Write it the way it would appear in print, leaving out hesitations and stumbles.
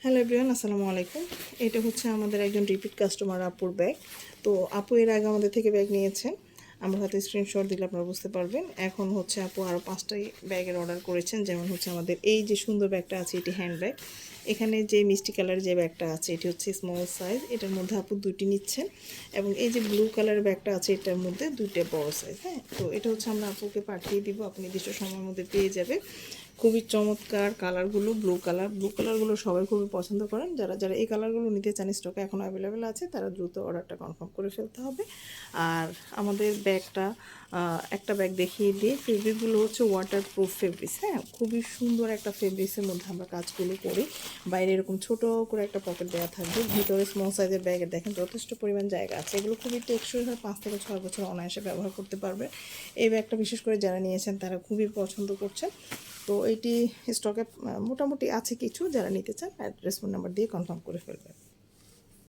Hello everyone, আসসালামু আলাইকুম। এটা হচ্ছে আমাদের একজন রিপিট কাস্টমার আপুর ব্যাগ। তো আপু এর আগে আমাদের থেকে ব্যাগ নিয়েছেন, আমার হাতে স্ক্রিনশট দিলে আপনারা বুঝতে পারবেন। এখন হচ্ছে আপু আরও 5টাই ব্যাগের অর্ডার করেছেন। যেমন হচ্ছে আমাদের এই যে সুন্দর ব্যাগটা আছে, এটি হ্যান্ড ব্যাগ। এখানে যে মিষ্টি কালার যে ব্যাগটা আছে, এটি হচ্ছে স্মল সাইজ, এটার মধ্যে আপু 2টি নিচ্ছেন। এবং এই যে ব্লু কালারের ব্যাগটা আছে, এটার মধ্যে 2টা বড় সাইজ। হ্যাঁ, তো এটা হচ্ছে আমরা আপুকে পাঠিয়ে দিব, আপনি নির্দিষ্ট সময়ের মধ্যে পেয়ে যাবে। খুবই চমৎকার কালারগুলো, ব্লু কালারগুলো সবাই খুবই পছন্দ করেন। যারা যারা এই কালারগুলো নিতে চান, স্টকে এখন অ্যাভেলেবেল আছে, তারা দ্রুত অর্ডারটা কনফার্ম করে ফেলতে হবে। আর আমাদের ব্যাগটা একটা ব্যাগ দেখিয়ে দিয়ে, ফেব্রিকগুলো হচ্ছে ওয়াটার প্রুফ ফেব্রিক্স। হ্যাঁ, খুবই সুন্দর একটা ফেব্রিক্সের মধ্যে আমরা কাজগুলো করি। বাইরে এরকম ছোট করে একটা পকেট দেওয়া থাকবে, ভিতরে স্মল সাইজের ব্যাগে দেখেন যথেষ্ট পরিমাণ জায়গা আছে। এগুলো খুবই টেকসই হয়, 5 থেকে 6 বছর অনায়াসে ব্যবহার করতে পারবে। এই ব্যাগটা বিশেষ করে যারা নিয়েছেন তারা খুবই পছন্দ করছেন। তো এইটি স্টকে মোটামুটি আছে কিছু, যারা নিতে চান অ্যাড্রেস ফোন নাম্বার দিয়ে কনফার্ম করে ফেলবেন।